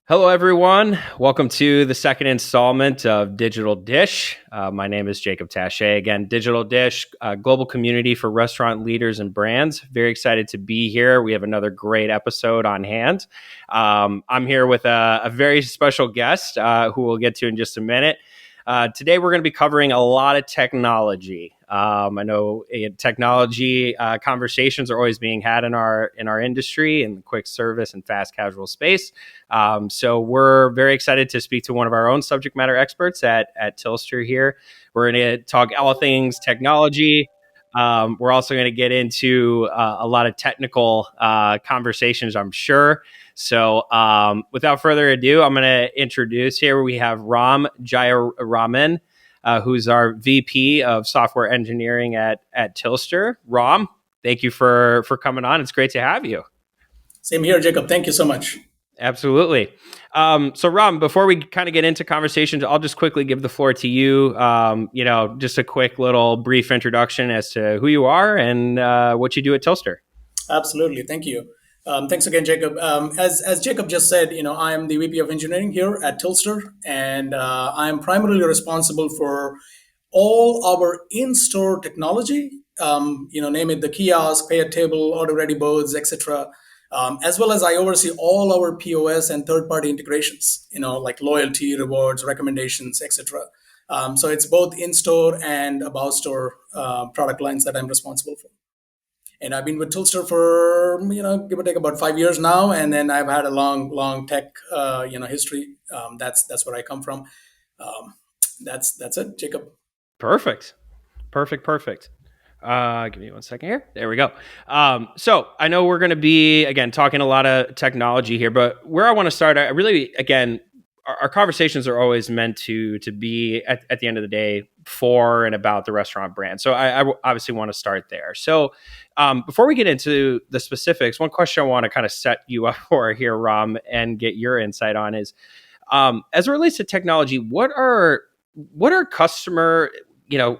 Hello, everyone. Welcome to the second installment of Digital Dish. My name is Jacob Taché. Again, Digital Dish, global community for restaurant leaders and brands. Very excited to be here. We have another great episode on hand. I'm here with a very special guest who we'll get to in just a minute. Today, we're going to be covering a lot of technology. I know technology conversations are always being had in our industry in the quick service and fast casual space. So we're very excited to speak to one of our own subject matter experts at Tilster here. We're going to talk all things technology. We're also going to get into a lot of technical conversations, I'm sure. So without further ado, I'm going to introduce here. We have Ram Jayaraman, who's our VP of Software Engineering at Tilster. Ram, thank you for coming on. It's great to have you. Same here, Jacob. Thank you so much. Absolutely. So Ram, before we kind of get into conversations, I'll just quickly give the floor to you. Just a quick little brief introduction as to who you are and what you do at Tilster. Absolutely. Thank you. Thanks again, Jacob. As Jacob just said, I am the VP of Engineering here at Tilster, and I am primarily responsible for all our in-store technology. Name it the kiosk, pay at table, order-ready boards, etc. As well as I oversee all our POS and third-party integrations. Like loyalty, rewards, recommendations, etc. So it's both in-store and above-store product lines that I'm responsible for. And I've been with Tilster for give or take about 5 years now, and then I've had a long tech history. That's where I come from. That's it, Jacob. Perfect. Give me 1 second here. There we go. So I know we're going to be, again, talking a lot of technology here, but where I want to start, I really, again, our conversations are always meant to be at the end of the day for and about the restaurant brand. So I obviously want to start there. So before we get into the specifics, one question I want to kind of set you up for here, Ram, and get your insight on is, as it relates to technology, what are customer,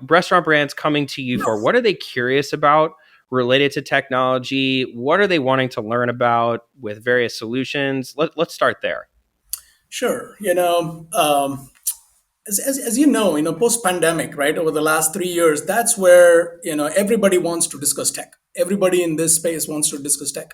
restaurant brands coming to you for? What are they curious about related to technology? What are they wanting to learn about with various solutions? Let's start there. Sure. As you know, post-pandemic, right, over the last 3 years, that's where, everybody wants to discuss tech. Everybody in this space wants to discuss tech.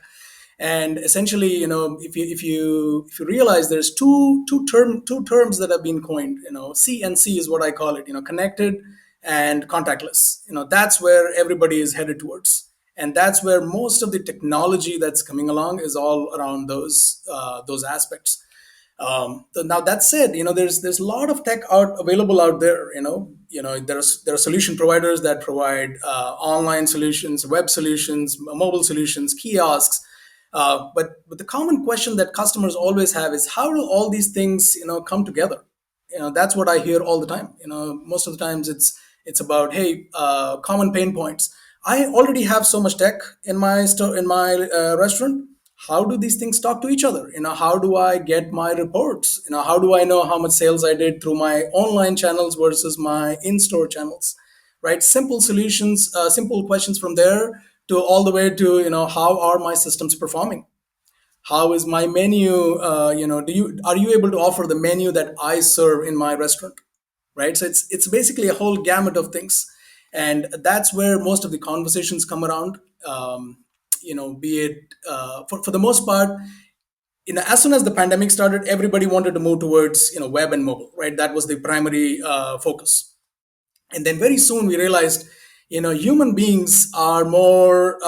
And essentially, if you realize there's two terms that have been coined, CNC is what I call it, connected and contactless. That's where everybody is headed towards. And that's where most of the technology that's coming along is all around those aspects. Now that said, there's a lot of tech available out there. There are solution providers that provide online solutions, web solutions, mobile solutions, kiosks. But the common question that customers always have is, how do all these things come together? That's what I hear all the time. Most of the times it's about, hey, common pain points. I already have so much tech in my restaurant. How do these things talk to each other? How do I get my reports? How do I know how much sales I did through my online channels versus my in-store channels? Right? Simple solutions, simple questions from there to all the way to how are my systems performing? How is my menu? Are you able to offer the menu that I serve in my restaurant? Right? So it's basically a whole gamut of things, and that's where most of the conversations come around. Be it for the most part, as soon as the pandemic started, everybody wanted to move towards web and mobile, right? That was the primary focus. And then very soon we realized, human beings are more,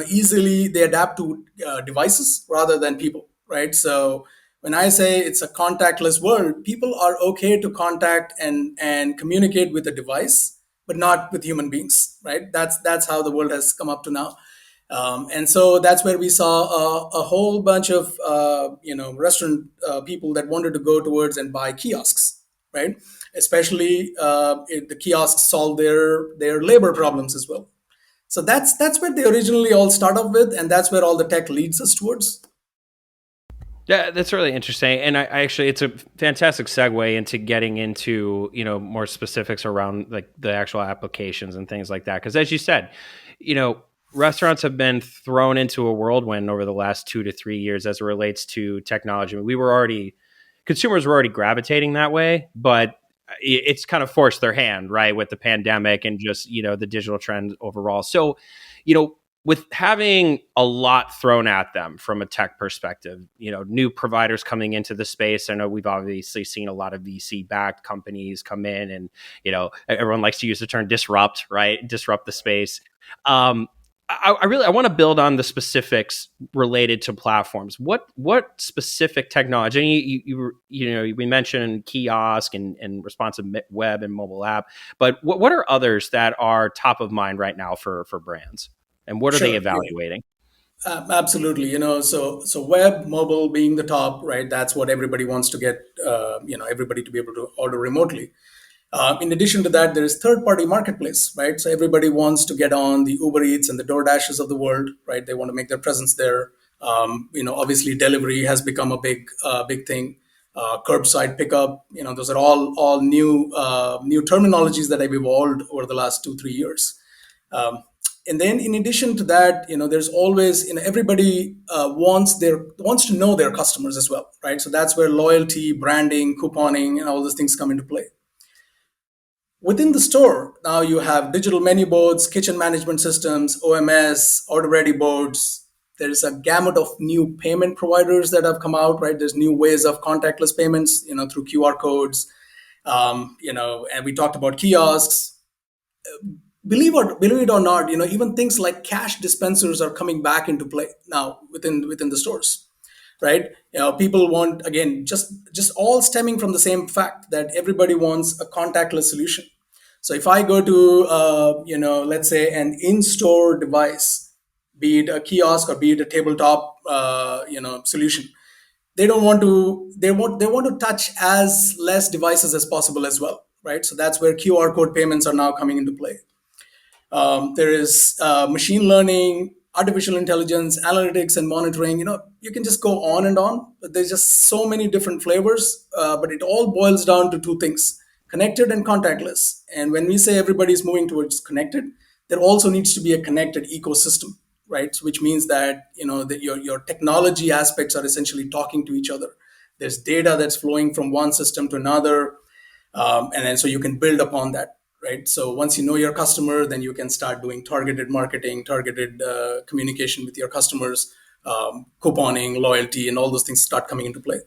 easily they adapt to devices rather than people, right? So when I say it's a contactless world, people are okay to contact and communicate with a device, but not with human beings, right? That's how the world has come up to now. And so that's where we saw a whole bunch of restaurant people that wanted to go towards and buy kiosks, right? Especially if the kiosks solve their labor problems as well. So that's where they originally all start off with, and that's where all the tech leads us towards. Yeah, that's really interesting, and I actually, it's a fantastic segue into getting into more specifics around like the actual applications and things like that. Because as you said, restaurants have been thrown into a whirlwind over the last 2 to 3 years as it relates to technology. I mean, consumers were already gravitating that way, but it's kind of forced their hand, right, with the pandemic and just, the digital trend overall. So, with having a lot thrown at them from a tech perspective, new providers coming into the space. I know we've obviously seen a lot of VC backed companies come in and, everyone likes to use the term disrupt, right? Disrupt the space. I want to build on the specifics related to platforms. What specific technology? We mentioned kiosk and responsive web and mobile app, but what are others that are top of mind right now for brands, and what are they Sure. Yeah. evaluating? Absolutely. So web, mobile being the top, right? That's what everybody wants to get. Everybody to be able to order remotely. In addition to that, there is third-party marketplace, right? So everybody wants to get on the Uber Eats and the DoorDashes of the world, right? They want to make their presence there. Obviously, delivery has become a big thing. Curbside pickup, those are all new terminologies that have evolved over the last 2 3 years. Um, and then, in addition to that, there's always, everybody wants to know their customers as well, right? So that's where loyalty, branding, couponing, and all those things come into play. Within the store, now you have digital menu boards, kitchen management systems, OMS, order ready boards. There's a gamut of new payment providers that have come out, right? There's new ways of contactless payments, through QR codes. And we talked about kiosks. Believe it or not, even things like cash dispensers are coming back into play now within the stores, right? People want, again, just all stemming from the same fact that everybody wants a contactless solution. So if I go to let's say an in-store device, be it a kiosk or be it a tabletop solution, they want to touch as less devices as possible as well, right? So that's where QR code payments are now coming into play. There is machine learning, artificial intelligence, analytics, and monitoring. You can just go on and on, but there's just so many different flavors. But it all boils down to two things: connected and contactless. And when we say everybody's moving towards connected, there also needs to be a connected ecosystem, right? So which means that that your technology aspects are essentially talking to each other. There's data that's flowing from one system to another, and then so you can build upon that, right? So once you know your customer, then you can start doing targeted marketing, targeted communication with your customers, couponing, loyalty, and all those things start coming into play.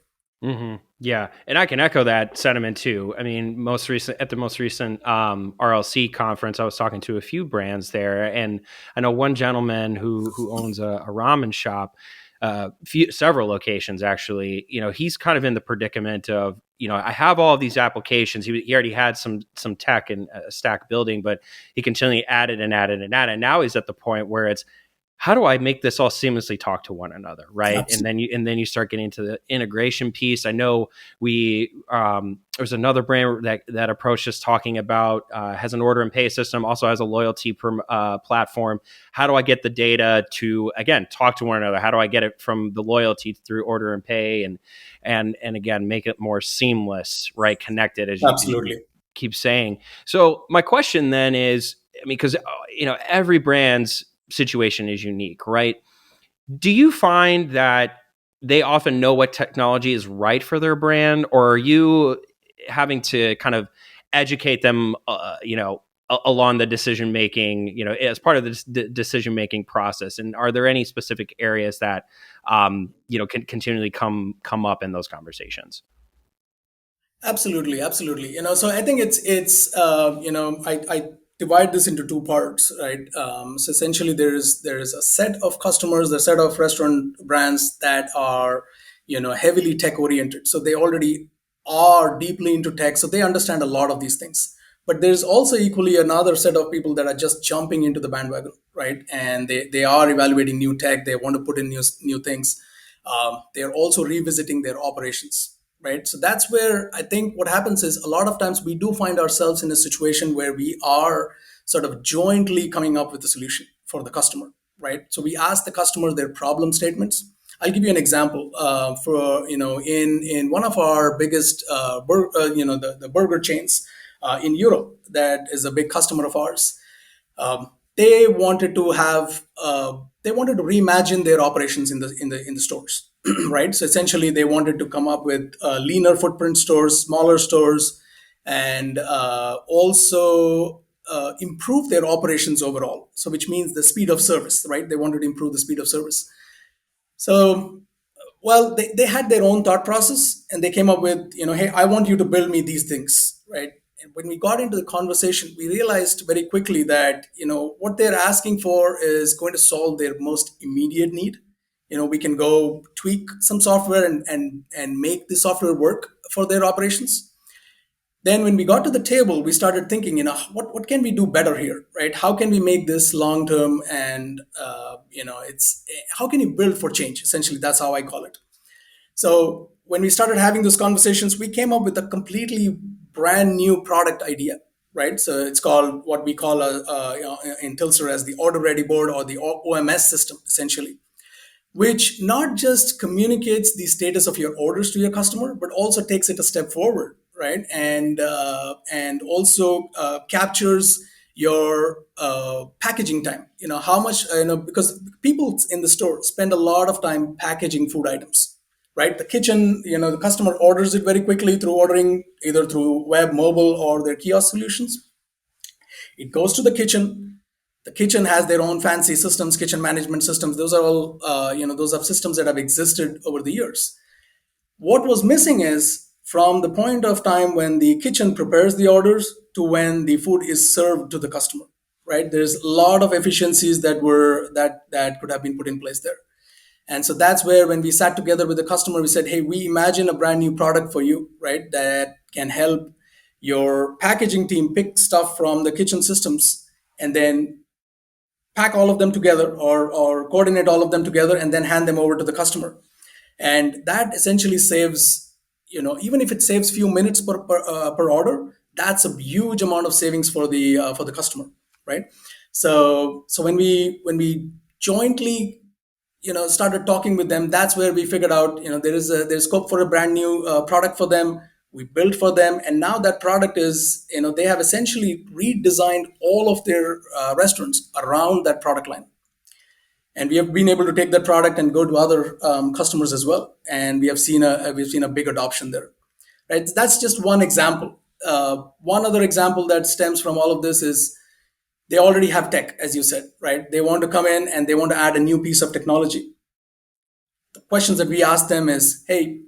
Mm-hmm. Yeah, and I can echo that sentiment too. I mean, at the most recent RLC conference, I was talking to a few brands there, and I know one gentleman who owns a ramen shop, several locations actually. He's kind of in the predicament of, I have all of these applications. He already had some tech and a stack building, but he continually added and added and added. And now he's at the point where it's, how do I make this all seamlessly talk to one another, right? Absolutely. And then you start getting into the integration piece. I know there's another brand that approached us talking about has an order and pay system, also has a loyalty platform. How do I get the data to, again, talk to one another? How do I get it from the loyalty through order and pay and again make it more seamless, right? Connected, as you keep saying. So my question then is, I mean, because every brand's situation is unique, right? Do you find that they often know what technology is right for their brand, or are you having to kind of educate them, along the decision making, as part of the decision making process? And are there any specific areas that can continually come up in those conversations? Absolutely, absolutely. So I think I divide this into two parts, right? So essentially, there is a set of customers, a set of restaurant brands that are heavily tech oriented. So they already are deeply into tech, so they understand a lot of these things. But there's also equally another set of people that are just jumping into the bandwagon, right? And they are evaluating new tech. They want to put in new things. They are also revisiting their operations, right? So that's where I think what happens is a lot of times we do find ourselves in a situation where we are sort of jointly coming up with a solution for the customer, right? So we ask the customer their problem statements. I'll give you an example. For in one of our biggest the burger chains in Europe, that is a big customer of ours. they wanted to have they wanted to reimagine their operations in the stores, right? So essentially, they wanted to come up with leaner footprint stores, smaller stores, and also improve their operations overall. So which means the speed of service, right? They wanted to improve the speed of service. So well, they had their own thought process, and they came up with, hey, I want you to build me these things, right? And when we got into the conversation, we realized very quickly that, what they're asking for is going to solve their most immediate need. We can go tweak some software and make the software work for their operations. Then when we got to the table, we started thinking, what can we do better here, right? How can we make this long term? And it's how can you build for change? Essentially, that's how I call it. So when we started having those conversations, we came up with a completely brand new product idea, right? So it's called what we call in Tilster as the order ready board, or the OMS system, essentially, which not just communicates the status of your orders to your customer, but also takes it a step forward, right? And also captures your packaging time. How much, because people in the store spend a lot of time packaging food items, right? The kitchen, the customer orders it very quickly through ordering either through web, mobile, or their kiosk solutions. It goes to the kitchen. The kitchen has their own fancy systems, kitchen management systems. Those are all, those are systems that have existed over the years. What was missing is from the point of time when the kitchen prepares the orders to when the food is served to the customer, right? There's a lot of efficiencies that could have been put in place there. And so that's where, when we sat together with the customer, we said, hey, we imagine a brand new product for you, right? That can help your packaging team pick stuff from the kitchen systems and then pack all of them together, or coordinate all of them together and then hand them over to the customer. And that essentially saves, even if it saves few minutes per order, that's a huge amount of savings for the customer, right? So when we jointly started talking with them, that's where we figured out, there's scope for a brand new product for them. We built for them, and now that product is, they have essentially redesigned all of their restaurants around that product line. And we have been able to take that product and go to other customers as well, and we've seen a big adoption there, right? That's just one example. One other example that stems from all of this is, they already have tech, as you said, right? They want to come in and they want to add a new piece of technology. The questions that we ask them is, hey,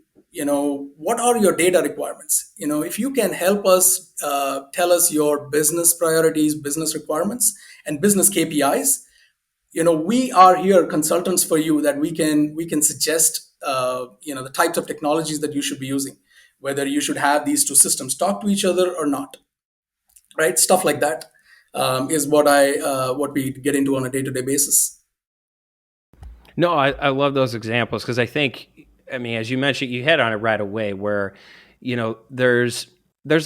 what are your data requirements? If you can help us, tell us your business priorities, business requirements, and business KPIs, we are here consultants for you, that we can suggest the types of technologies that you should be using, whether you should have these two systems talk to each other or not, right? Stuff like that is what we get into on a day-to-day basis. No, I love those examples, because I think, I mean, as you mentioned, you hit on it right away, where, there's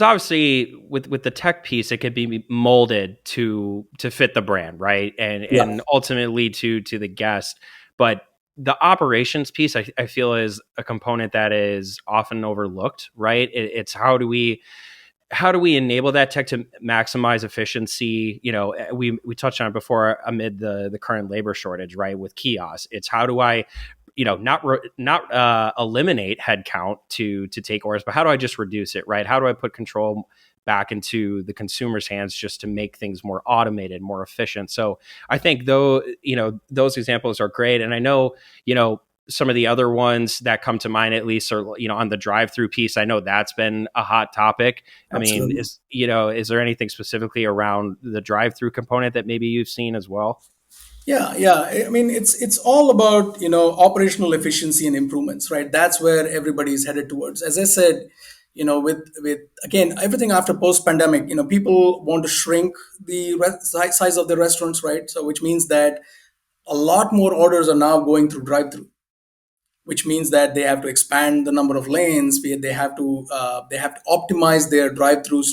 obviously with the tech piece, it could be molded to fit the brand, right? And ultimately to the guest. But the operations piece, I feel, is a component that is often overlooked, right? It's how do we enable that tech to maximize efficiency? We touched on it before, amid the current labor shortage, right? With kiosks, it's how do I, not eliminate headcount to take orders, but how do I just reduce it, right? How do I put control back into the consumer's hands, just to make things more automated, more efficient? So I think, though, those examples are great, and I know, some of the other ones that come to mind, at least, are, on the drive-through piece. I know that's been a hot topic. Absolutely. I mean, is there anything specifically around the drive-through component that maybe you've seen as well? Yeah. I mean, it's all about, operational efficiency and improvements, right? That's where everybody is headed towards. As I said, with again, everything after post pandemic, people want to shrink the size of the restaurants, right? So which means that a lot more orders are now going through drive-through, which means that they have to expand the number of lanes. They have to optimize their drive-throughs,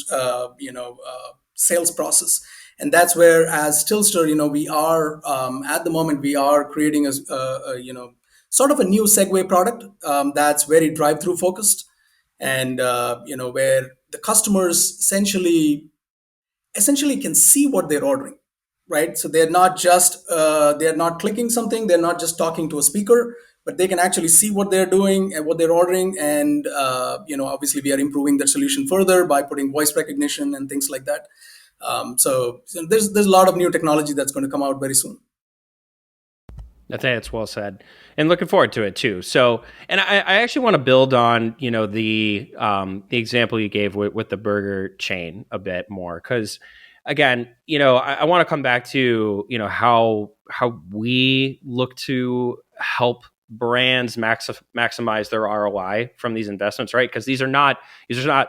sales process. And that's where, as Stillster, we are, at the moment, we are creating sort of a new segue product, that's very drive-through focused, and where the customers essentially can see what they're ordering, right? So they're not clicking something, they're not just talking to a speaker, but they can actually see what they're doing and what they're ordering. And obviously we are improving their solution further by putting voice recognition and things like that. So there's a lot of new technology that's going to come out very soon. I think it's well said, and looking forward to it too. So, and I actually want to build on the example you gave with the burger chain a bit more, because again, I want to come back to how we look to help brands maximize their ROI from these investments, right? Because these are not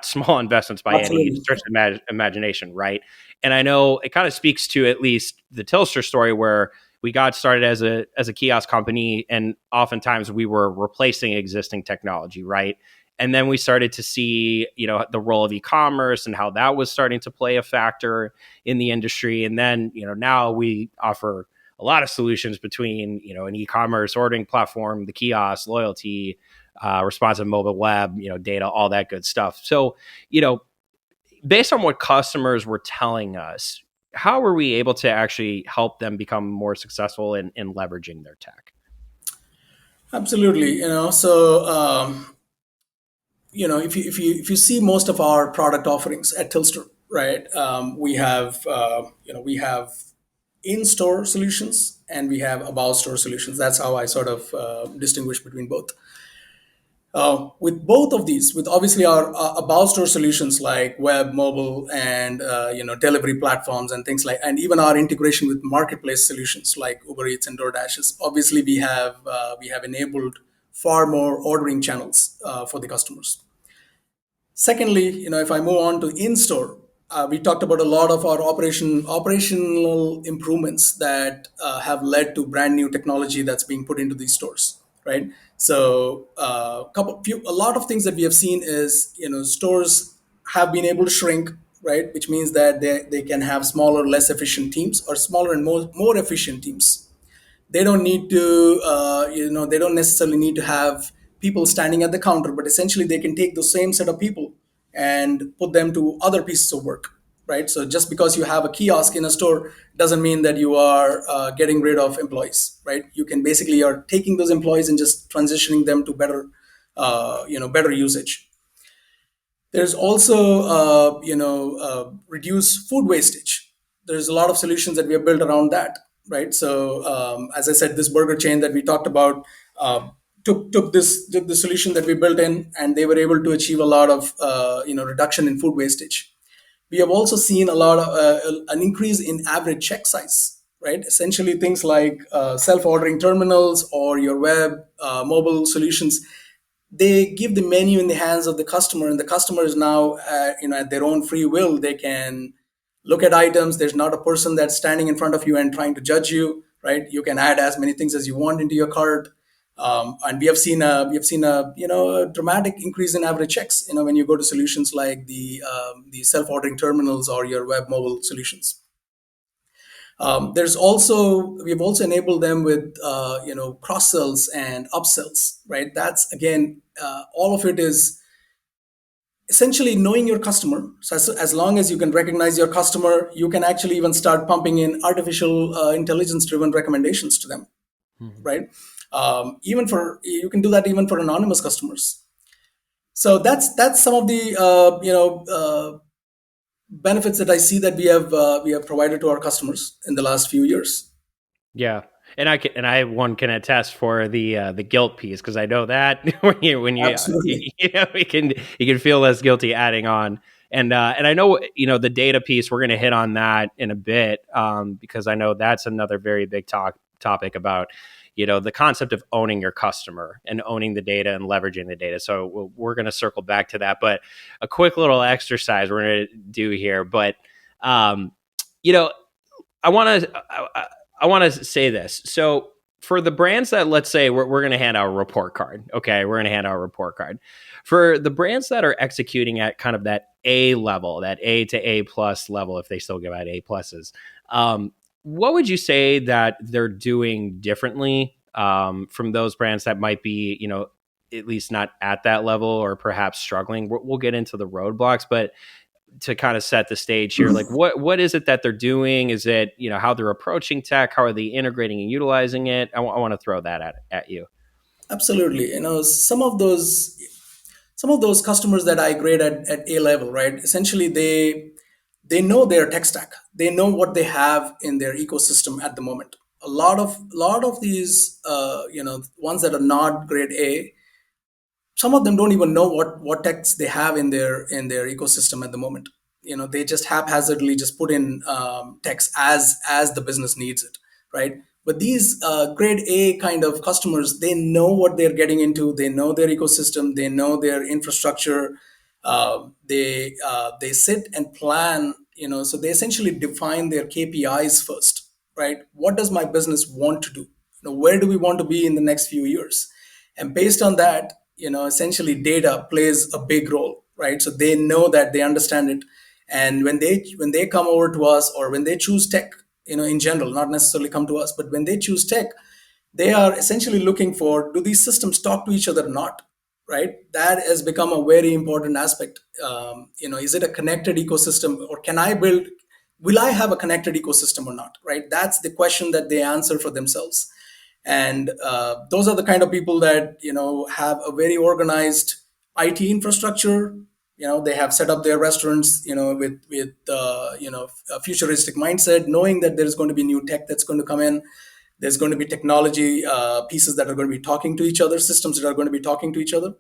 small investments by any Absolutely. stretch of imagination, right? And I know it kind of speaks to at least the Tilster story, where we got started as a kiosk company, and oftentimes we were replacing existing technology, right? And then we started to see the role of e-commerce and how that was starting to play a factor in the industry. And then now we offer a lot of solutions between an e-commerce ordering platform, the kiosk, loyalty, responsive mobile web, data, all that good stuff. So based on what customers were telling us, how were we able to actually help them become more successful in leveraging their tech? Absolutely. If you see most of our product offerings at Tilster, right? We have in-store solutions and we have above-store solutions. That's how I sort of distinguish between both. With both of these, with obviously our above store solutions like web, mobile, and delivery platforms and things like, and even our integration with marketplace solutions like Uber Eats and DoorDashes. Obviously, we have enabled far more ordering channels for the customers. Secondly, if I move on to in-store, we talked about a lot of our operational improvements that have led to brand new technology that's being put into these stores, right? So, a lot of things that we have seen is, stores have been able to shrink, right? Which means that they can have smaller, less efficient teams, or smaller and more efficient teams. They don't necessarily need to have people standing at the counter, but essentially they can take the same set of people and put them to other pieces of work, right? So just because you have a kiosk in a store doesn't mean that you are getting rid of employees, right? You can basically are taking those employees and just transitioning them to better usage. There's also reduce food wastage. There's a lot of solutions that we have built around that, right? So as I said, this burger chain that we talked about took the solution that we built in, and they were able to achieve a lot of reduction in food wastage. We have also seen a lot of an increase in average check size, right? Essentially things like self-ordering terminals or your web mobile solutions, they give the menu in the hands of the customer, and the customer is now at their own free will, they can look at items. There's not a person that's standing in front of you and trying to judge you, right? You can add as many things as you want into your cart. And we have seen a dramatic increase in average checks when you go to solutions like the self-ordering terminals or your web mobile solutions. We've also enabled them with cross sells and upsells, right? That's again, all of it is essentially knowing your customer. So as long as you can recognize your customer, you can actually even start pumping in artificial intelligence driven recommendations to them, Mhm. right? Even for You can do that even for anonymous customers. So that's some of the benefits that I see that we have provided to our customers in the last few years. Yeah, and one can attest for the guilt piece, because I know that when you Absolutely. you can feel less guilty adding on. And I know the data piece, we're going to hit on that in a bit, because I know that's another very big topic about the concept of owning your customer and owning the data and leveraging the data. So we're going to circle back to that, but a quick little exercise we're going to do here. But um, you know I want to I want to say this. So for the brands that, let's say, we're going to hand out a report card. Okay, we're going to hand out a report card. For the brands that are executing at kind of that A level, that A to A plus level, if they still give out A pluses, what would you say that they're doing differently from those brands that might be, at least not at that level, or perhaps struggling? We'll get into the roadblocks, but to kind of set the stage here, like what is it that they're doing? Is it, how they're approaching tech? How are they integrating and utilizing it? I want to throw that at you. Absolutely. Some of those customers that I grade at A level, right? Essentially, they know their tech stack. They know what they have in their ecosystem at the moment. A lot of these, ones that are not grade A, some of them don't even know what techs they have in their ecosystem at the moment. They just haphazardly just put in techs as the business needs it, right? But these grade A kind of customers, they know what they're getting into. They know their ecosystem. They know their infrastructure. They sit and plan. So they essentially define their KPIs first, right? What does my business want to do? Where do we want to be in the next few years? And based on that, essentially data plays a big role, right? So they know that, they understand it. And when they come over to us, or when they choose tech, in general, not necessarily come to us, but when they choose tech, they are essentially looking for, do these systems talk to each other or not, right? That has become a very important aspect. Is it a connected ecosystem, or will I have a connected ecosystem or not, right? That's the question that they answer for themselves. And those are the kind of people that have a very organized IT infrastructure. They have set up their restaurants with a futuristic mindset, knowing that there's going to be new tech that's going to come in. There's going to be technology pieces that are going to be talking to each other, systems that are going to be talking to each other.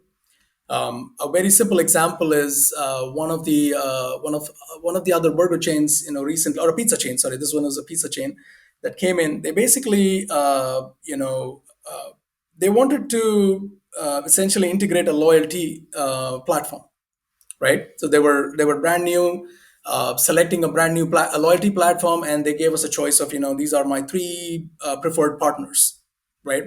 A very simple example is one of the other burger chains, recent, or a pizza chain. Sorry, this one was a pizza chain that came in. They basically, they wanted to essentially integrate a loyalty platform, right? So they were brand new, selecting a brand new a loyalty platform, and they gave us a choice of, these are my three preferred partners, right?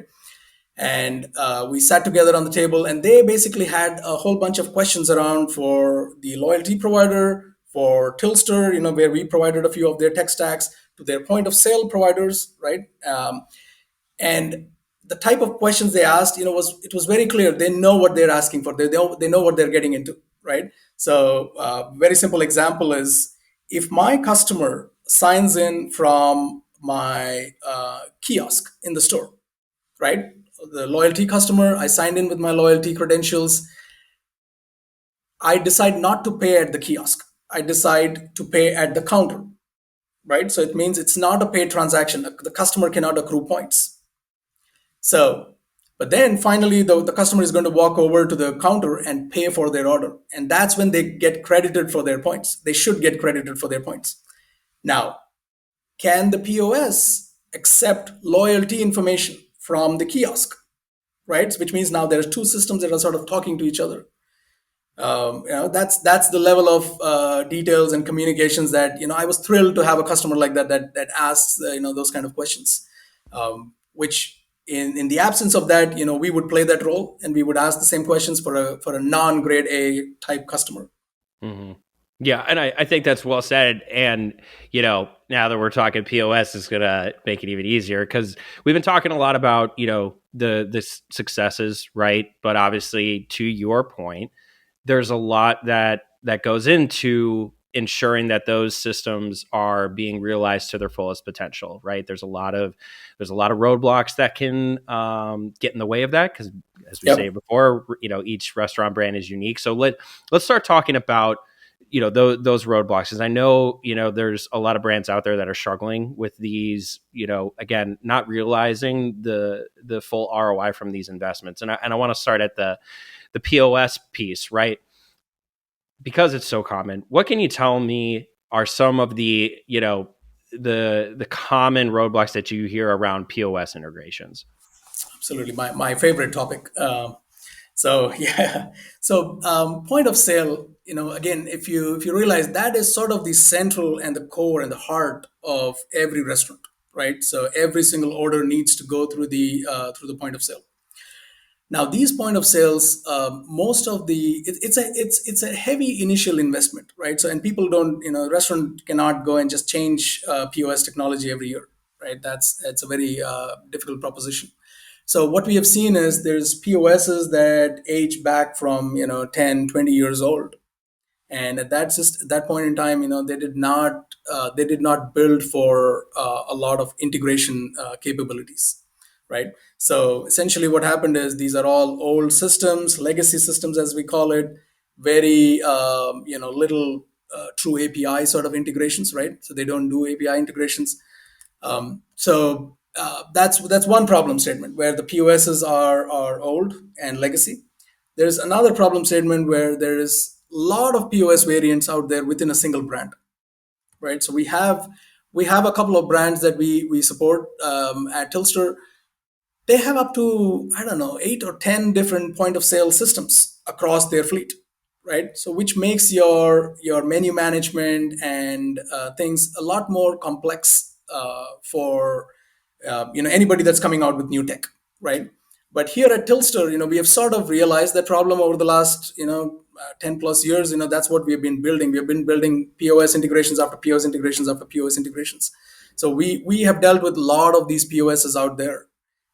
And we sat together on the table, and they basically had a whole bunch of questions around for the loyalty provider, for Tilster, where we provided a few of their tech stacks, to their point of sale providers, right? And the type of questions they asked, was very clear. They know what they're asking for. They know what they're getting into, right? So very simple example is, if my customer signs in from my kiosk in the store, right? The loyalty customer, I signed in with my loyalty credentials. I decide not to pay at the kiosk. I decide to pay at the counter, right? So it means it's not a paid transaction. The customer cannot accrue points. So, but then finally, the customer is going to walk over to the counter and pay for their order. And that's when they get credited for their points. They should get credited for their points. Now, can the POS accept loyalty information from the kiosk, right? Which means now there's two systems that are sort of talking to each other. That's the level of details and communications that I was thrilled to have a customer like that asks those kind of questions, which in the absence of that, we would play that role, and we would ask the same questions for a non-grade A type customer. Mm-hmm. Yeah, and I think that's well said. And now that we're talking POS, is going to make it even easier, because we've been talking a lot about the successes, right? But obviously, to your point, there's a lot that goes into ensuring that those systems are being realized to their fullest potential, right? There's a lot of roadblocks that can get in the way of that, because, as we say before, each restaurant brand is unique. So let's start talking about those roadblocks, because I know there's a lot of brands out there that are struggling with these, again, not realizing the full ROI from these investments. And I want to start at the POS piece, right? Because it's so common. What can you tell me are some of the the common roadblocks that you hear around POS integrations? Absolutely, my favorite topic. So yeah, so point of sale. Again, if you realize, that is sort of the central and the core and the heart of every restaurant, right? So every single order needs to go through the point of sale. Now, these point of sales, most of it's a heavy initial investment, right? So, and people don't, restaurant cannot go and just change POS technology every year, right? That's a very difficult proposition. So what we have seen is, there's POSs that age back from 10, 20 years old, And at that point in time, they did not build for a lot of integration capabilities, right? So essentially what happened is these are all old systems, legacy systems as we call it, very little true API sort of integrations, right? So they don't do API integrations. That's one problem statement where the POSs are old and legacy. There's another problem statement where there is a lot of POS variants out there within a single brand, right? So we have a couple of brands that we support at Tilster. They have up to, I don't know, 8 or 10 different point of sale systems across their fleet, right? So which makes your menu management and things a lot more complex for anybody that's coming out with new tech, right? But here at Tilster, we have sort of realized that problem over the last 10 plus years. That's what we have been building. We have been building POS integrations after POS integrations after POS integrations. So we have dealt with a lot of these POSs out there,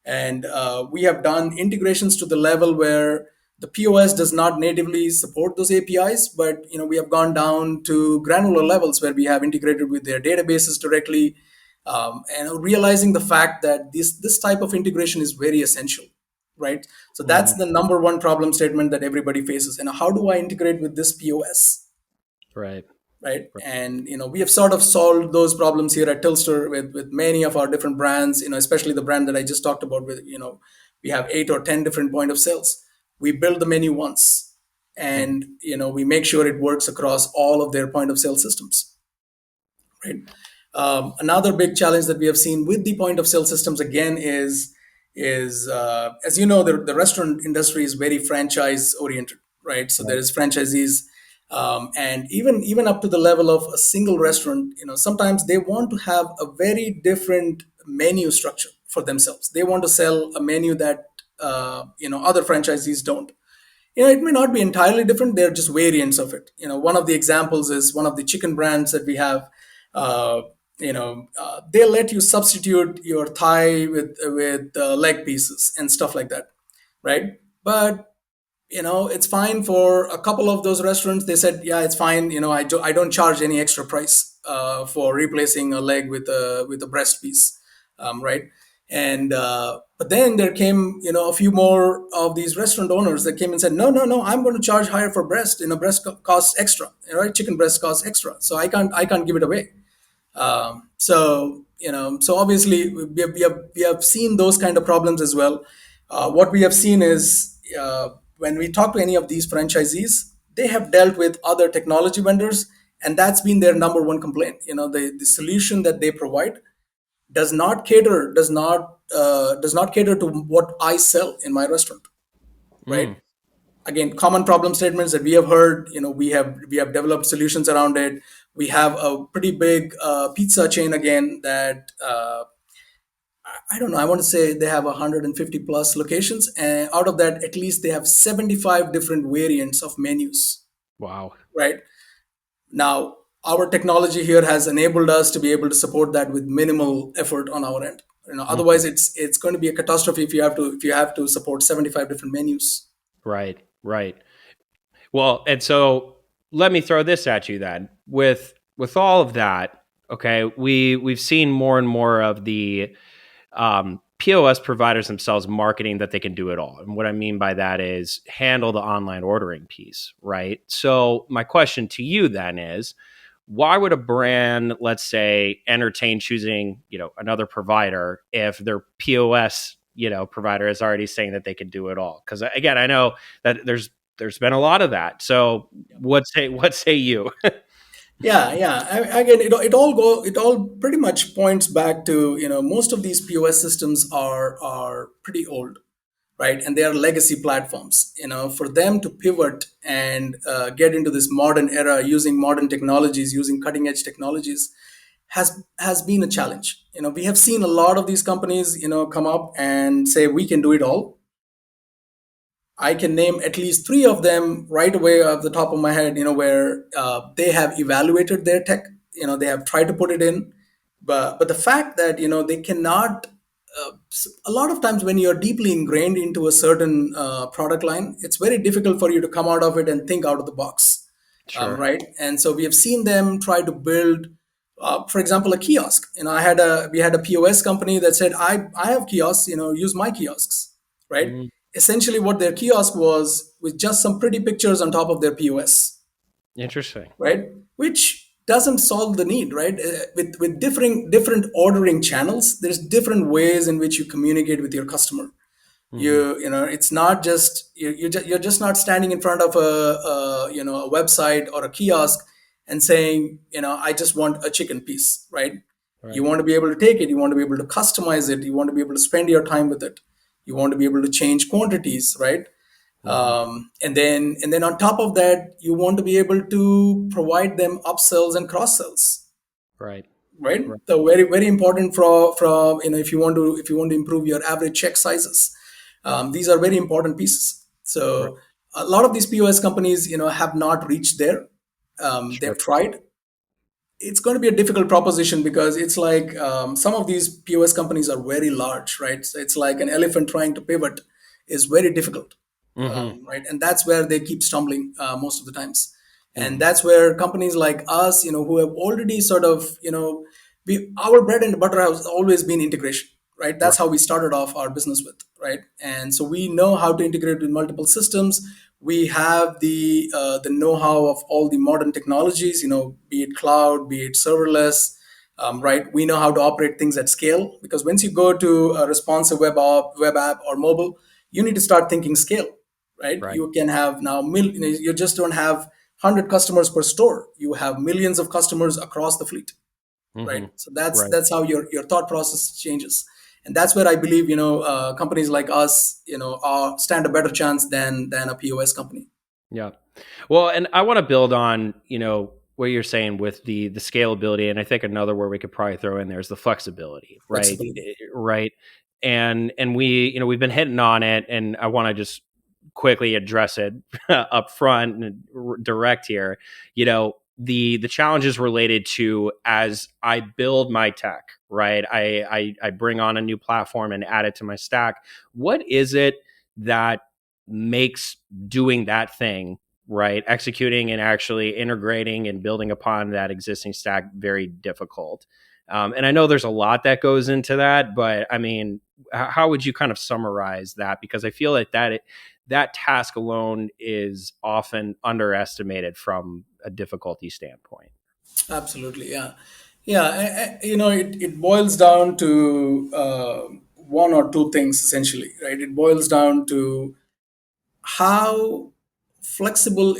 and we have done integrations to the level where the POS does not natively support those APIs, but we have gone down to granular levels where we have integrated with their databases directly, and realizing the fact that this type of integration is very essential, right? So that's Mhm. the number one problem statement that everybody faces. And how do I integrate with this POS? Right. Right? Right. And we have sort of solved those problems here at Tilster with many of our different brands. Especially the brand that I just talked about. With we have 8 or 10 different point of sales. We build the menu once, Mhm. and we make sure it works across all of their point of sale systems, right? Another big challenge that we have seen with the point of sale systems again is as you know, the restaurant industry is very franchise oriented, right? So there Right. is franchisees, and even up to the level of a single restaurant, sometimes they want to have a very different menu structure for themselves. They want to sell a menu that other franchisees don't. It may not be entirely different. They're just variants of it. One of the examples is one of the chicken brands that we have. uh, they let you substitute your thigh with leg pieces and stuff like that, right? But it's fine for a couple of those restaurants. They said, yeah, it's fine. I don't charge any extra price for replacing a leg with a breast piece, right? And but then there came a few more of these restaurant owners that came and said, no, no, no, I'm going to charge higher for breast. Breast costs extra, right? Chicken breast costs extra, so I can't give it away. So obviously we have seen those kind of problems as well. What we have seen is when we talk to any of these franchisees, they have dealt with other technology vendors, and that's been their number one complaint. The solution that they provide does not cater to what I sell in my restaurant, right? Mm. Again, common problem statements that we have heard. We have developed solutions around it. We have a pretty big pizza chain again that I don't know, I want to say they have 150 plus locations, and out of that at least they have 75 different variants of menus, Wow. right? Now our technology here has enabled us to be able to support that with minimal effort on our end. Mhm. Otherwise it's going to be a catastrophe if you have to support 75 different menus. Right. Right. Well, and so let me throw this at you then. With all of that, okay, we've seen more and more of the POS providers themselves marketing that they can do it all. And what I mean by that is handle the online ordering piece, right? So my question to you then is, why would a brand, let's say, entertain choosing, another provider if their POS, provider is already saying that they can do it all? Because again, I know that there's been a lot of that. So what say you? Yeah, yeah. Again, it all pretty much points back to most of these POS systems are pretty old, right? And they are legacy platforms. For them to pivot and get into this modern era using modern technologies, using cutting edge technologies, has been a challenge. We have seen a lot of these companies come up and say we can do it all. I can name at least three of them right away off the top of my head, where they have evaluated their tech. They have tried to put it in, but the fact that they cannot. A lot of times, when you're deeply ingrained into a certain product line, it's very difficult for you to come out of it and think out of the box. Sure. right? And so we have seen them try to build, for example, a kiosk. We had a POS company that said, I have kiosks, use my kiosks, right? Mm, Essentially, what their kiosk was with just some pretty pictures on top of their POS, interesting. right? Which doesn't solve the need, right? With different ordering channels, there's different ways in which you communicate with your customer. Hmm. It's not just you're just not standing in front of a website or a kiosk and saying, I just want a chicken piece, right? You Right. want to be able to take it, you want to be able to customize it, you want to be able to spend your time with it, you want to be able to change quantities, right? Hmm. And then on top of that, you want to be able to provide them upsells and cross sells, Right. right? Right. So very very important for if you want to improve your average check sizes. These are very important pieces. Right. So a lot of these POS companies, have not reached there. They've Sure. tried. It's going to be a difficult proposition because it's like, some of these POS companies are very large, right? So it's like an elephant trying to pivot is very difficult, Hmm. right? And that's where they keep stumbling, most of the times. And Hmm. that's where companies like us, who have already sort of, our bread and butter has always been integration, right? That's Right. how we started off our business with, right? And so we know how to integrate with multiple systems. We have the know-how of all the modern technologies, be it cloud, be it serverless, right? We know how to operate things at scale, because once you go to a responsive web app or mobile, you need to start thinking scale, right? Right. You can have now you just don't have 100 customers per store. You have millions of customers across the fleet, right? Hmm. So that's Right. that's how your thought process changes. And that's where I believe, companies like us, stand a better chance than a POS company. Yeah. Well, and I want to build on, what you're saying with the scalability, and I think another word we could probably throw in there is the flexibility, right? Flexibility. Right. And we've been hitting on it, and I want to just quickly address it up front and direct here. The challenges related to as I build my tech, right? I bring on a new platform and add it to my stack. What is it that makes doing that thing, right, executing and actually integrating and building upon that existing stack very difficult? And I know there's a lot that goes into that, but I mean, how would you kind of summarize that? Because I feel like that task alone is often underestimated from a difficulty standpoint. Absolutely, yeah. Yeah, it boils down to, one or two things essentially, right? It boils down to how flexible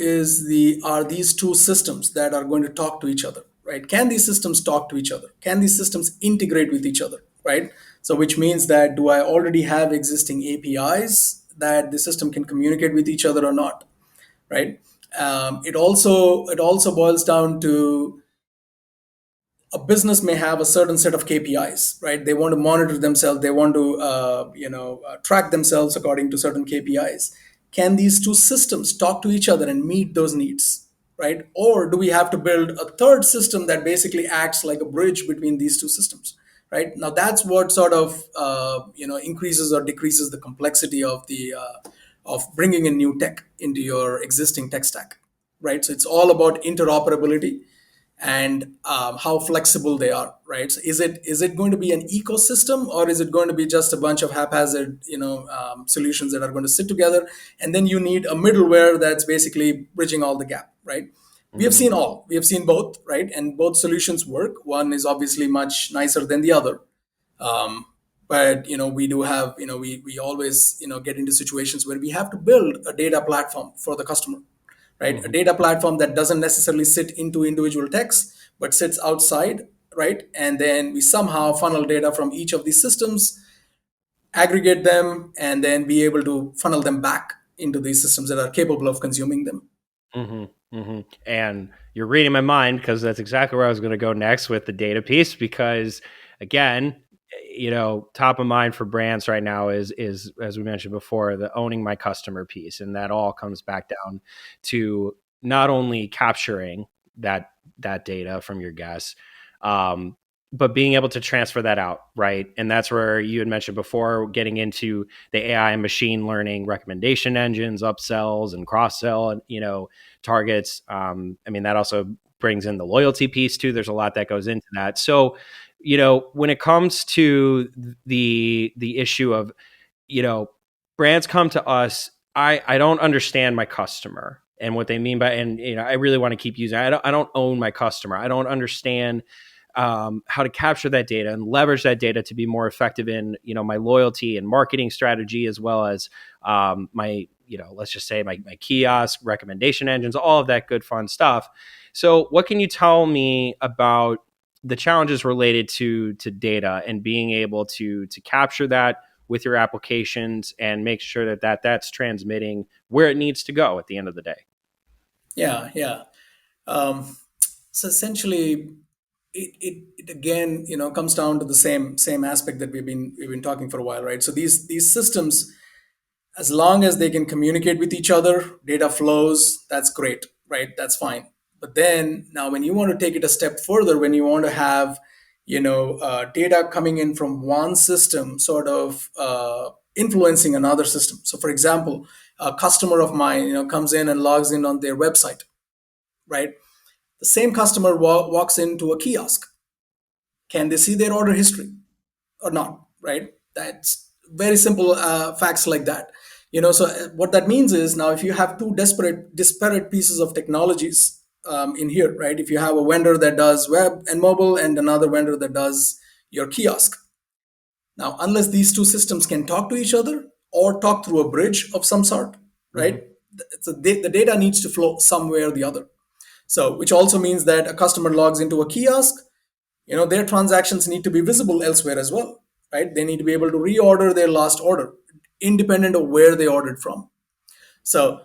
are these two systems that are going to talk to each other, right? Can these systems talk to each other? Can these systems integrate with each other, right? So which means that, do I already have existing APIs that the system can communicate with each other or not, right? It also boils down to, a business may have a certain set of KPIs, right? They want to monitor themselves. They want to, track themselves according to certain KPIs. Can these two systems talk to each other and meet those needs, right? Or do we have to build a third system that basically acts like a bridge between these two systems, right? Now that's what sort of, increases or decreases the complexity of bringing in new tech into your existing tech stack, right? So it's all about interoperability and, how flexible they are, right? So is it going to be an ecosystem, or is it going to be just a bunch of haphazard, solutions that are going to sit together, and then you need a middleware that's basically bridging all the gap, right? Hmm. We have seen both, right? And both solutions work. One is obviously much nicer than the other. But we do have, we always, get into situations where we have to build a data platform for the customer, right? A Hmm. data platform that doesn't necessarily sit into individual texts, but sits outside, right? And then we somehow funnel data from each of these systems, aggregate them, and then be able to funnel them back into these systems that are capable of consuming them. Hmm. Hmm. And you're reading my mind, because that's exactly where I was going to go next with the data piece. Because again, top of mind for brands right now is as we mentioned before, the owning my customer piece, and that all comes back down to not only capturing that data from your guests, um, but being able to transfer that out, right? And that's where you had mentioned before, getting into the AI and machine learning recommendation engines, upsells and cross sell, and targets. I mean, that also brings in the loyalty piece too. There's a lot that goes into that. So, when it comes to the issue of, you know, brands come to us. I don't understand my customer and what they mean by, and I really want to keep using. I don't own my customer. I don't understand how to capture that data and leverage that data to be more effective in my loyalty and marketing strategy, as well as my let's just say my kiosk recommendation engines, all of that good fun stuff. So what can you tell me about the challenges related to data and being able to capture that with your applications and make sure that's transmitting where it needs to go at the end of the day? Yeah, yeah. Um, so essentially, it again, comes down to the same aspect that we've been talking for a while, right? So these systems, as long as they can communicate with each other, data flows, that's great, right? That's fine. But then now, when you want to take it a step further, when you want to have data coming in from one system sort of influencing another system. So for example, a customer of mine comes in and logs in on their website, right? The same customer walks into a kiosk. Can they see their order history or not, right? That's very simple facts like that. So what that means is, now if you have two disparate pieces of technologies in here, right? If you have a vendor that does web and mobile and another vendor that does your kiosk, now unless these two systems can talk to each other or talk through a bridge of some sort, Mm-hmm. right? So the data needs to flow somewhere or the other. So which also means that a customer logs into a kiosk, their transactions need to be visible elsewhere as well, right? They need to be able to reorder their last order independent of where they ordered from. So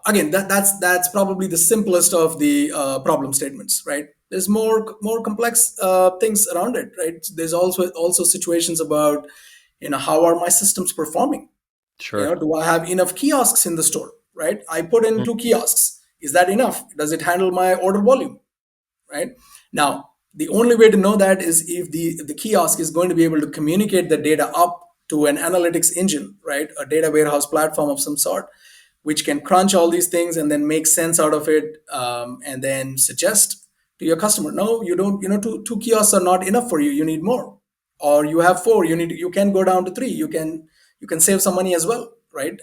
again, that's probably the simplest of the problem statements, right? There's more complex things around it, right? There's also situations about, how are my systems performing? Sure. Do I have enough kiosks in the store, right? I put in two kiosks. Is that enough? Does it handle my order volume, right? Now, the only way to know that is if the kiosk is going to be able to communicate the data up to an analytics engine, right? A data warehouse platform of some sort, which can crunch all these things and then make sense out of it, and then suggest to your customer, no, you don't, two kiosks are not enough for you. You need more, or you have four. You can go down to three. You can save some money as well, right?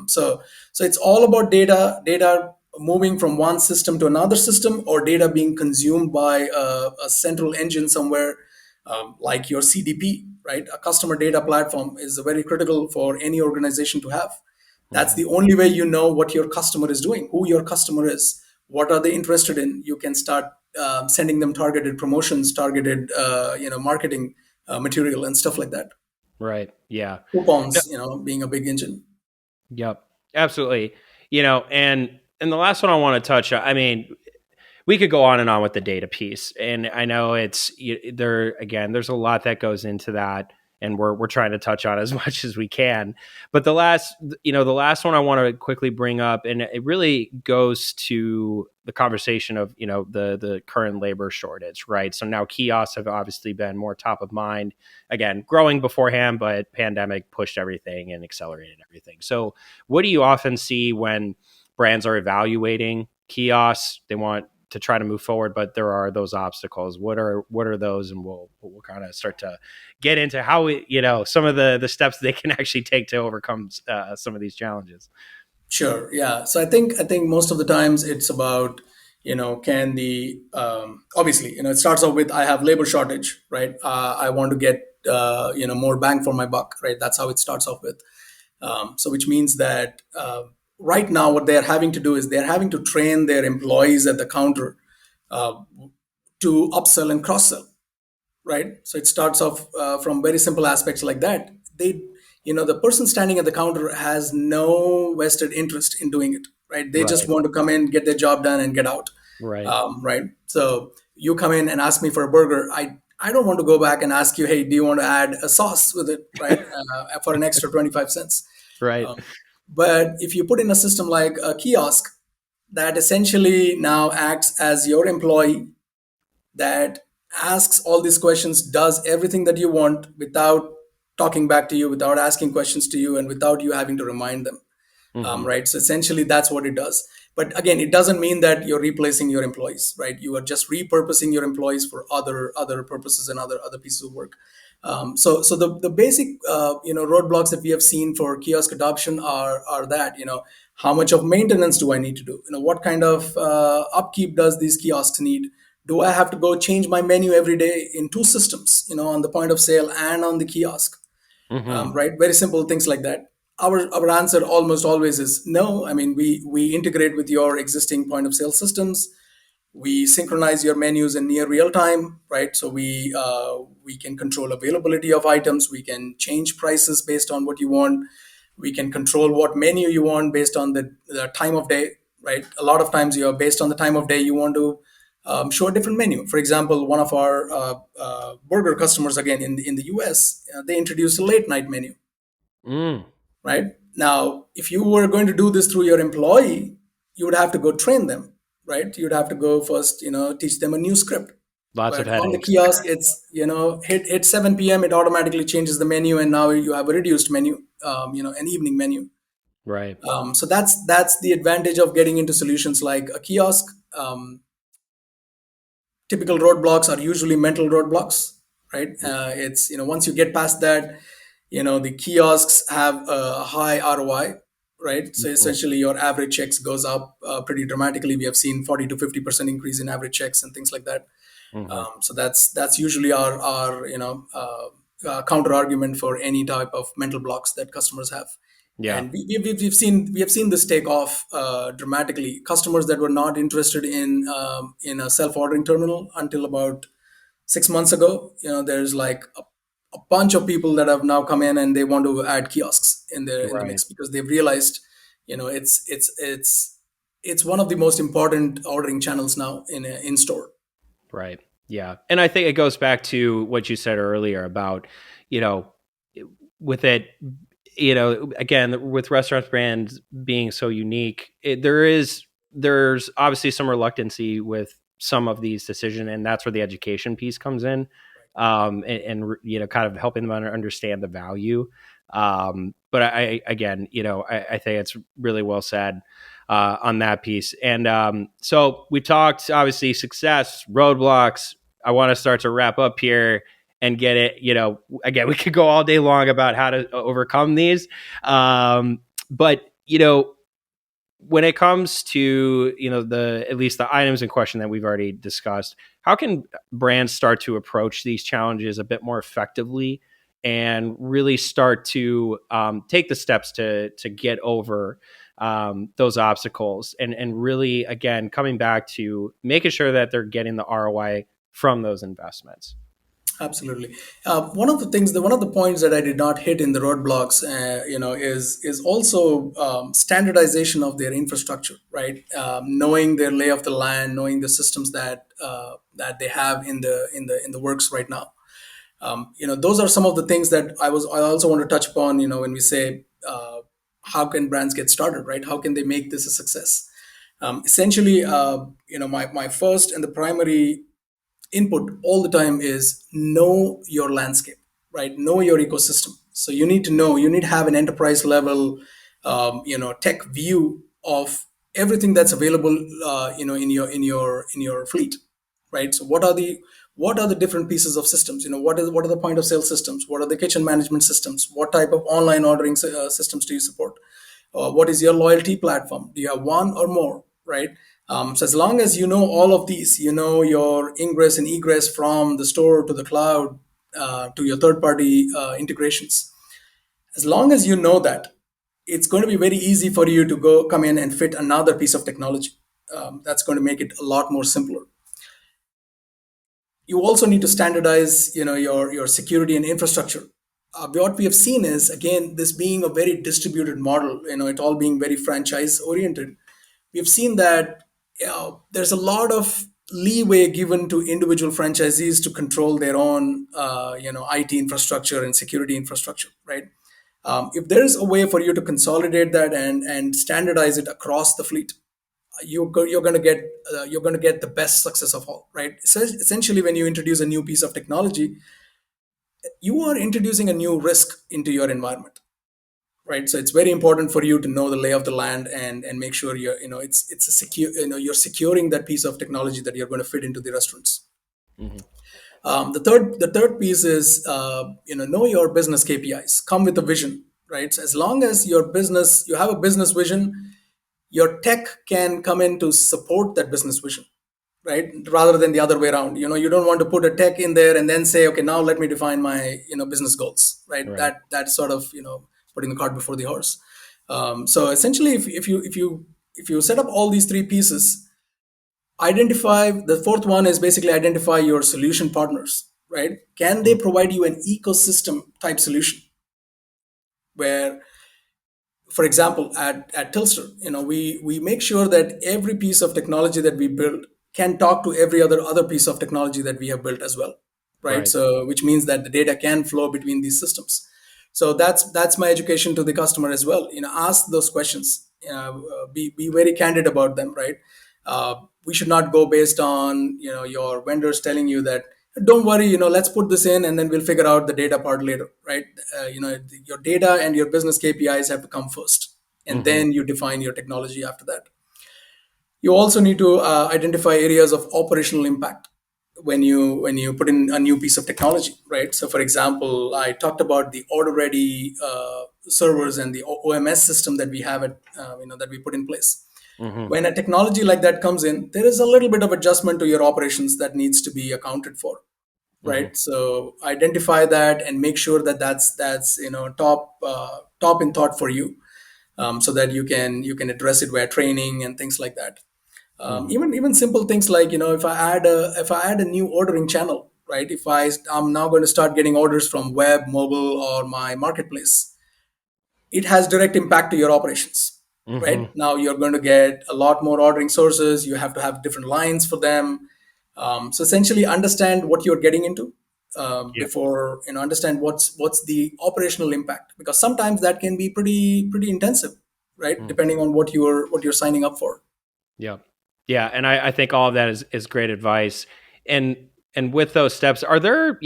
So it's all about data moving from one system to another system, or data being consumed by a central engine somewhere, like your CDP, right? A customer data platform is very critical for any organization to have. That's Mm-hmm. the only way you know what your customer is doing, who your customer is, what are they interested in. You can start sending them targeted promotions, targeted marketing material and stuff like that. Right. Yeah. No, Coupons, being a big engine. yep. Absolutely. And the last one I want to touch, I mean, we could go on and on with the data piece, and I know there again. There's a lot that goes into that, and we're trying to touch on as much as we can. But the last one I want to quickly bring up, and it really goes to the conversation of the current labor shortage, right? So now kiosks have obviously been more top of mind. Again, growing beforehand, but pandemic pushed everything and accelerated everything. So what do you often see when brands are evaluating kiosks? They want to try to move forward, but there are those obstacles. What are those? And we'll kind of start to get into how some of the steps they can actually take to overcome some of these challenges. Sure. Yeah. So I think most of the times it's about, can the obviously, it starts off with, I have labor shortage, right? I want to get more bang for my buck, right? That's how it starts off with. So which means that right now what they're having to do is they're having to train their employees at the counter uh, to upsell and cross sell, right? So it starts off from very simple aspects like that. The person standing at the counter has no vested interest in doing it, right? They just Right. want to come in, get their job done, and get out, Right. right? So you come in and ask me for a burger. I don't want to go back and ask you, hey, do you want to add a sauce with it, right? For an extra 25 cents. Right. Um, but if you put in a system like a kiosk that essentially now acts as your employee, that asks all these questions, does everything that you want without talking back to you, without asking questions to you, and without you having to remind them. Hmm. Right? So essentially, that's what it does. But again, it doesn't mean that you're replacing your employees, right? You are just repurposing your employees for other purposes and other pieces of work. So the basic roadblocks that we have seen for kiosk adoption are that how much of maintenance do I need to do? What kind of upkeep does these kiosks need? Do I have to go change my menu every day in two systems, on the point of sale and on the kiosk? Hmm. Right? Very simple things like that. Our answer almost always is no. I mean, we integrate with your existing point of sale systems. We synchronize your menus in near real time, right? So we can control availability of items. We can change prices based on what you want. We can control what menu you want based on the time of day, right? A lot of times, you're based on the time of day, you want to show a different menu. For example, one of our burger customers, again in the US, they introduced a late night menu, Mm. right? Now, if you were going to do this through your employee, you would have to go train them, right? You'd have to go first, teach them a new script. Lots of But on the headaches. kiosk, it's hit 7 p.m. It automatically changes the menu, and now you have a reduced menu, an evening menu. Right. So that's the advantage of getting into solutions like a kiosk. Typical roadblocks are usually mental roadblocks, right? It's once you get past that, the kiosks have a high ROI, right? So Mhm. essentially, your average checks goes up pretty dramatically. We have seen 40 to 50% increase in average checks and things like that. Mhm. So that's usually our counter argument for any type of mental blocks that customers have. Yeah. And we have seen this take off dramatically. Customers that were not interested in a self ordering terminal until about 6 months ago, there's like a bunch of people that have now come in and they want to add kiosks in the Right. mix because they've realized, it's one of the most important ordering channels now in store. Right. Yeah. And I think it goes back to what you said earlier about, you know, with it, again, with restaurant brands being so unique, there's obviously some reluctancy with some of these decisions, and that's where the education piece comes in, and kind of helping them understand the value. But again, I think it's really well said on that piece. And so we talked obviously success, roadblocks. I want to start to wrap up here and get it. Again, we could go all day long about how to overcome these. But when it comes to the at least the items in question that we've already discussed, how can brands start to approach these challenges a bit more effectively and really start to take the steps to get over those obstacles, and really again coming back to making sure that they're getting the ROI from those investments? Absolutely. One of the points that I did not hit in the roadblocks, is also standardization of their infrastructure, right? Knowing their lay of the land, knowing the systems that they have in the works right now. Those are some of the things that I also want to touch upon. When we say how can brands get started, right? How can they make this a success? Essentially, my first and the primary input all the time is know your landscape, right? Know your ecosystem. So you need to have an enterprise level tech view of everything that's available in your fleet, right? So what are the different pieces of systems? What are the point of sale systems? What are the kitchen management systems? What type of online ordering systems do you support? What is your loyalty platform? Do you have one or more, right? So as long as you know all of these, your ingress and egress from the store to the cloud, to your third party integrations, as long as you know that, it's going to be very easy for you to go come in and fit another piece of technology. That's going to make it a lot more simpler. You also need to standardize your security and infrastructure. What we have seen is, again, this being a very distributed model, it all being very franchise oriented. We've seen that there's a lot of leeway given to individual franchisees to control their own IT infrastructure and security infrastructure, right? If there is a way for you to consolidate that and standardize it across the fleet, you're going to get the best success of all, right? So essentially, when you introduce a new piece of technology, you are introducing a new risk into your environment, right? So it's very important for you to know the lay of the land, and make sure you're, it's a secure, you're securing that piece of technology that you're going to fit into the restaurants. Hmm. The third piece is, know your business KPIs. Come with a vision, right? So as long as you have a business vision, your tech can come in to support that business vision, right? Rather than the other way around. You don't want to put a tech in there and then say, okay, now let me define my business goals, right? Right. That sort of, putting the cart before the horse. So essentially, if you set up all these three pieces, identify the fourth one is basically identify your solution partners, right? Can they Mm. provide you an ecosystem type solution where, for example, at Tilster, we make sure that every piece of technology that we build can talk to every other piece of technology that we have built as well, right? Right. So which means that the data can flow between these systems. So that's my education to the customer as well. Ask those questions. Be very candid about them, right? We should not go based on your vendors telling you that, don't worry, let's put this in and then we'll figure out the data part later, right? Your data and your business KPIs have to come first, and Hmm. then you define your technology after that. You also need to identify areas of operational impact when you put in a new piece of technology, right? So for example, I talked about the order ready servers and the OMS system that we have that we put in place. Hmm. When a technology like that comes in, there is a little bit of adjustment to your operations that needs to be accounted for, Hmm. right? So identify that and make sure that that's top in thought for you, so that you can address it via training and things like that. Hmm. Even simple things like, if I add a new ordering channel, right? If I'm now going to start getting orders from web, mobile, or my marketplace, it has direct impact to your operations, Hmm. right? Now you're going to get a lot more ordering sources. You have to have different lines for them. So essentially, understand what you're getting into, Yeah. before understand what's the operational impact, because sometimes that can be pretty intensive, right? Mm. Depending on what you're signing up for. Yeah. Yeah. And I think all of that is great advice. And and with those steps, are there,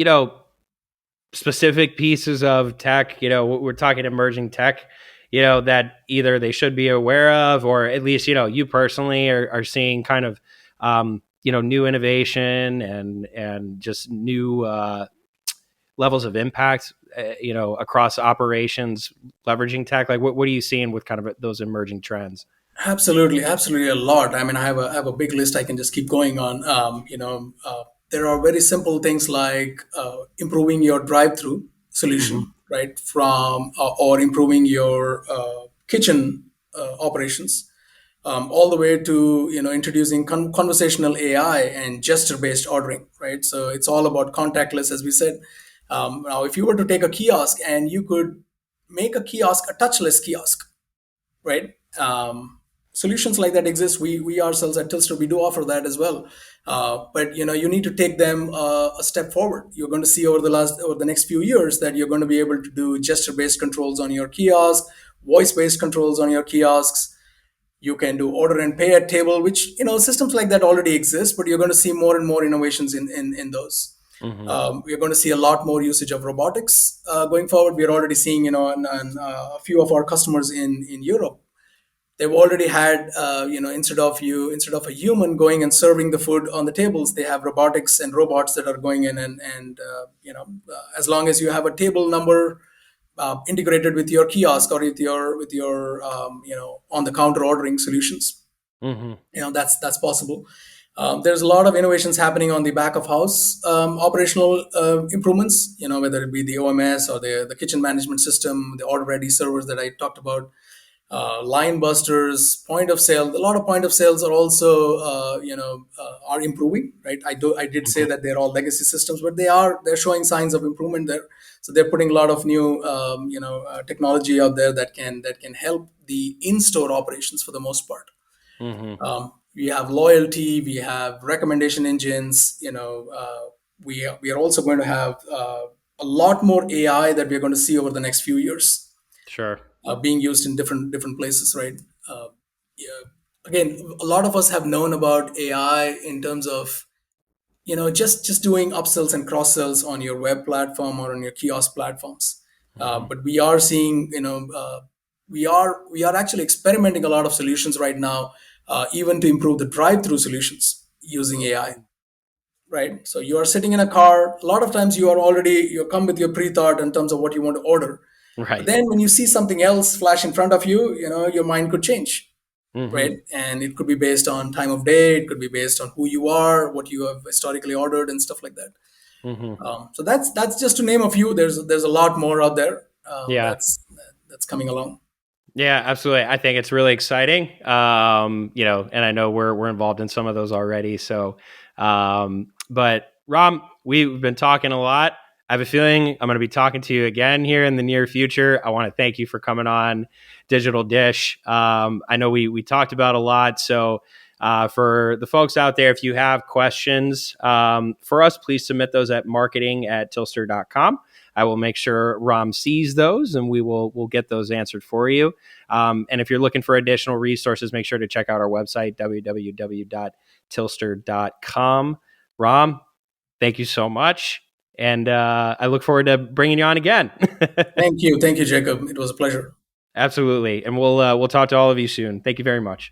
specific pieces of tech, we're talking emerging tech, that either they should be aware of, or at least, you personally are seeing kind of, new innovation and just new levels of impact, across operations, leveraging tech? Like, what are you seeing with kind of those emerging trends? Absolutely, absolutely, a lot. I mean, I have a big list. I can just keep going on. There are very simple things like improving your drive-through Hmm. solution, right? Or improving your kitchen operations, all the way to introducing conversational AI and gesture-based ordering, right? So it's all about contactless, as we said. Now, if you were to take a kiosk and you could make a kiosk a touchless kiosk, right? Solutions like that exist. We ourselves at Tilster, we do offer that as well. But you need to take them a step forward. You're going to see over the next few years that you're going to be able to do gesture-based controls on your kiosk, voice-based controls on your kiosks. You can do order and pay at table, which systems like that already exist, but you're going to see more and more innovations in those. Hmm. We're going to see a lot more usage of robotics going forward. We're already seeing, a few of our customers in Europe. They've already had, instead of a human going and serving the food on the tables, they have robotics and robots that are going in, as long as you have a table number integrated with your kiosk or with your on the counter ordering solutions, Hmm. that's possible. There's a lot of innovations happening on the back of house operational improvements, whether it be the OMS or the kitchen management system, the order ready servers that I talked about, line busters, point of sale. A lot of point of sales are also are improving, right? I did say Hmm. that they're all legacy systems, but they're showing signs of improvement there. So they're putting a lot of new technology out there that can help the in-store operations for the most part. Hmm. We have loyalty, we have recommendation engines. We are also going to have a lot more AI that we're going to see over the next few years, Sure. being used in different places, right? Yeah. again, a lot of us have known about AI in terms of just doing upsells and cross sells on your web platform or on your kiosk platforms. Hmm. But we are seeing, we are actually experimenting a lot of solutions right now, even to improve the drive through solutions using AI. Right, so you are sitting in a car. A lot of times you come with your pre-thought in terms of what you want to order, but Right. then when you see something else flash in front of you, your mind could change, Hmm. right? And it could be based on time of day, it could be based on who you are, what you have historically ordered, and stuff like that. Hmm. So that's just to name a few. There's a lot more out there, Yeah. that's coming along. Yeah, absolutely. I think it's really exciting. And I know we're involved in some of those already. So, but Ram, we've been talking a lot. I have a feeling I'm going to be talking to you again here in the near future. I want to thank you for coming on Digital Dish. I know we talked about a lot. So, for the folks out there, if you have questions for us, please submit those at marketing@tilster.com. I will make sure Ram sees those, and we'll get those answered for you. And if you're looking for additional resources, make sure to check out our website, www.tilster.com. Ram, thank you so much. And I look forward to bringing you on again. Thank you, Jacob. It was a pleasure. Absolutely. And we'll talk to all of you soon. Thank you very much.